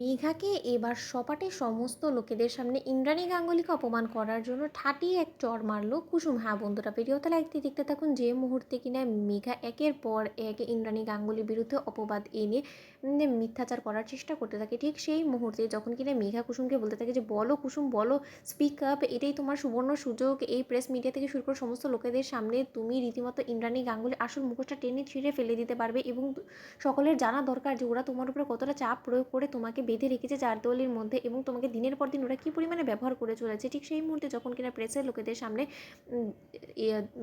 মেঘাকে এবার সপাটে সমস্ত লোকেদের সামনে ইন্দ্রাণী গাঙ্গুলিকে অপমান করার জন্য ঠাটিয়ে এক চড় মারল কুসুম। হ্যাঁ বন্ধুরা, ভিডিও তাহলে একটি দেখতে থাকুন। যে মুহূর্তে কিনা মেঘা একের পর এক ইন্দ্রাণী গাঙ্গুলির বিরুদ্ধে অপবাদ এনে মিথ্যাচার করার চেষ্টা করতে থাকে, ঠিক সেই মুহূর্তে যখন কিনা মেঘা কুসুমকে বলতে থাকে যে বলো কুসুম বলো, স্পিক আপ, এটাই তোমার সুবর্ণ সুযোগ। এই প্রেস মিডিয়া থেকে শুরু করে সমস্ত লোকেদের সামনে তুমি রীতিমতো ইন্দ্রাণী গাঙ্গুলি আসল মুখোশটা টেনে ছিঁড়ে ফেলে দিতে পারবে এবং সকলের জানা দরকার যে ওরা তোমার উপরে কতটা চাপ প্রয়োগ করে তোমাকে বেঁধে রেখেছে চারদেওয়ালির মধ্যে এবং তোমাকে দিনের পর দিন ওরা কী পরিমাণে ব্যবহার করে চলেছে। ঠিক সেই মুহূর্তে যখন কিনা প্রেসের লোকেদের সামনে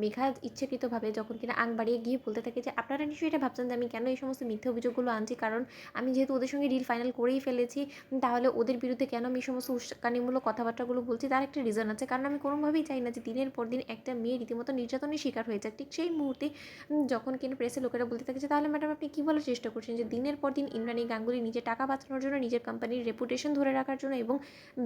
মেঘা ইচ্ছাকৃতভাবে যখন কিনা আং বাড়িয়ে গিয়ে বলতে থাকে যে আপনারা নিশ্চয়ই এটা ভাবছেন যে আমি কেন এই সমস্ত মিথ্যা অভিযোগগুলো আনছি, কারণ আমি যেহেতু ওদের সঙ্গে ডিল ফাইনাল করেই ফেলেছি, তাহলে ওদের বিরুদ্ধে কেন আমি এই সমস্ত উস্কানিমূলক কথাবার্তাগুলো বলছি তার একটা রিজন আছে। কারণ আমি কোনোভাবেই চাই না যে দিনের পর দিন একটা মেয়ে রীতিমতো নির্যাতনের শিকার হয়ে যাক। ঠিক সেই মুহূর্তে যখন কিনা প্রেসের লোকেরা বলতে থাকে যে তাহলে ম্যাডাম আপনি কী বলার চেষ্টা করছেন যে দিনের পর দিন ইন্দ্রাণী গাঙ্গুলি নিজের টাকা বাঁচানোর জন্য, নিজের কোম্পানির রেপুটেশন ধরে রাখার জন্য এবং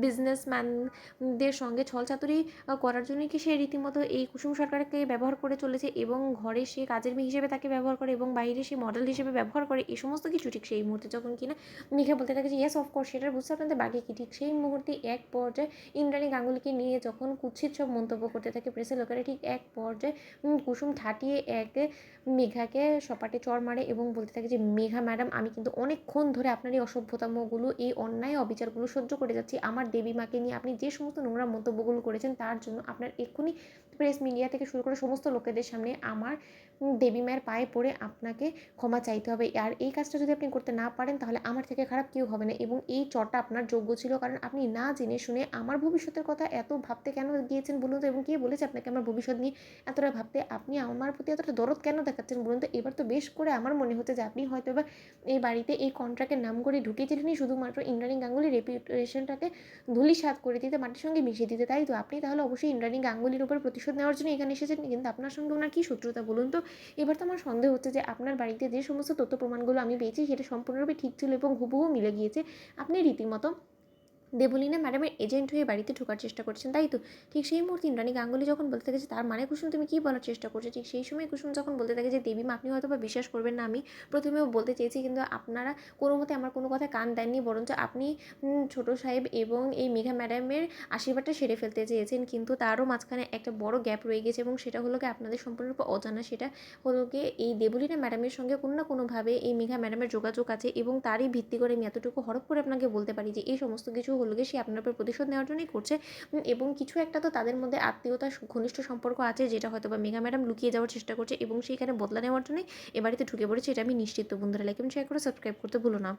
বিজনেসম্যানদের সঙ্গে ছলচাতুরি করার জন্যই কি সে রীতিমতো এই কুসুম সরকারকে ব্যবহার করে চলেছে এবং ঘরে সে কাজের মেয়ে হিসেবে তাকে ব্যবহার করে এবং বাইরে সে মডেল হিসেবে ব্যবহার করে, এই সমস্ত কিছু। ঠিক সেই মুহূর্তে যখন কিনা মেঘা বলতে থাকে যে ইয়েস অফকোর্স সেটার বুঝতে আপনাদের বাকি কি, ঠিক সেই মুহূর্তে এক পর্যায়ে ইন্দ্রাণী গাঙ্গুলিকে নিয়ে যখন কুৎসিত সব মন্তব্য করতে থাকে প্রেসের লোকেরা, ঠিক এক পর্যায়ে কুসুম ঠাটিয়ে এক মেঘাকে সপাটে চড় মারে এবং বলতে থাকে যে মেঘা ম্যাডাম আমি কিন্তু অনেকক্ষণ ধরে আপনার এই অসভ্যতামগুলো, এই অন্যায় অবিচারগুলো সহ্য করে যাচ্ছি। আমার দেবী মাকে নিয়ে আপনি যে সমস্ত নোংরা মন্তব্যগুলো করেছেন তার জন্য আপনার এক্ষুনি প্রেস মিডিয়া থেকে শুরু করে সমস্ত লোকেদের সামনে আমার দেবী মায়ের পায়ে পড়ে আপনাকে ক্ষমা চাইতে হবে। আর এই কাজটা যদি আপনি করতে না পারেন তাহলে আমার থেকে খারাপ কেউ হবে না এবং এই চড়টা আপনার যোগ্য ছিল, কারণ আপনি না জেনে শুনে আমার ভবিষ্যতের কথা এত ভাবতে কেন গিয়েছেন বলুন তো, এবং কে বলেছে আপনাকে আমার ভবিষ্যৎ নিয়ে এতটা ভাবতে? আপনি আমার প্রতি এতটা দরদ কেন দেখাচ্ছেন বলুন তো? এবার তো বেশ করে আমার মনে হচ্ছে যে আপনি হয়তো এবার এই বাড়িতে এই কন্ট্রাক্টের নাম করে ঢুকিয়েছিলেনই শুধুমাত্র ইন্দ্রাণী গাঙ্গুলির রেপুটেশনটাকে ধূলিসাৎ করে দিতে, মাটির সঙ্গে মিশিয়ে দিতে, তাই তো? আপনি তাহলে অবশ্যই ইন্দ্রাণী গাঙ্গুলির উপর প্রতিশোধ নেওয়ার জন্য এখানে এসেছেন, কিন্তু আপনার সঙ্গে ওনার কী শত্রুতা বলুন তো? এবার তো আমার সন্দেহ হচ্ছে যে আপনার বাড়িতে যে সমস্ত তথ্য প্রমাণগুলো আমি পেয়েছি সেটা সম্পূর্ণরূপে ঠিক ছিল এবং হুবহু মিলে গিয়েছে। আপনি রীতিমতো দেবলীনা ম্যাডামের এজেন্ট হয়ে বাড়িতে ঢোকার চেষ্টা করছেন, তাই তো? ঠিক সেই মুহূর্তে ইন্দ্রাণী গাঙ্গুলি যখন বলতে থাকে যে তার মানে কুসুম তুমি কী বলার চেষ্টা করছো, ঠিক সেই সময় কুসুম যখন বলতে থাকে যে দেবীমা আপনি হয়তো বা বিশ্বাস করবেন না, আমি প্রথমেও বলতে চেয়েছি কিন্তু আপনারা কোনো মতে আমার কোনো কথায় কান দেননি, বরঞ্চ আপনি ছোটো সাহেব এবং এই মেঘা ম্যাডামের আশীর্বাদটা সেরে ফেলতে চেয়েছেন, কিন্তু তারও মাঝখানে একটা বড় গ্যাপ রয়ে গেছে এবং সেটা হলো গিয়ে আপনাদের সম্পূর্ণরূপে অজানা। সেটা হলো গিয়ে এই দেবলীনা ম্যাডামের সঙ্গে কোনো না কোনোভাবে এই মেঘা ম্যাডামের যোগাযোগ আছে এবং তারই ভিত্তি করে আমি এতটুকু হরপ করে আপনাকে বলতে পারি যে এই সমস্ত কিছু হলো গিয়ে সে আপনার উপর প্রতিশোধ নেওয়ার জন্যই করছে। এবং কিছু একটা তো তাদের মধ্যে আত্মীয়তা ঘনিষ্ঠ সম্পর্ক আছে যেটা হয়তো বা মেঘা ম্যাডাম লুকিয়ে যাওয়ার চেষ্টা করছে এবং সেইখানে বদলা নেওয়ার জন্যই এ বাড়িতে ঢুকে পড়েছে, এটা আমি নিশ্চিত। তো বন্ধুরা লাইক এবং শেয়ার করে সাবস্ক্রাইব করতে ভুলো না।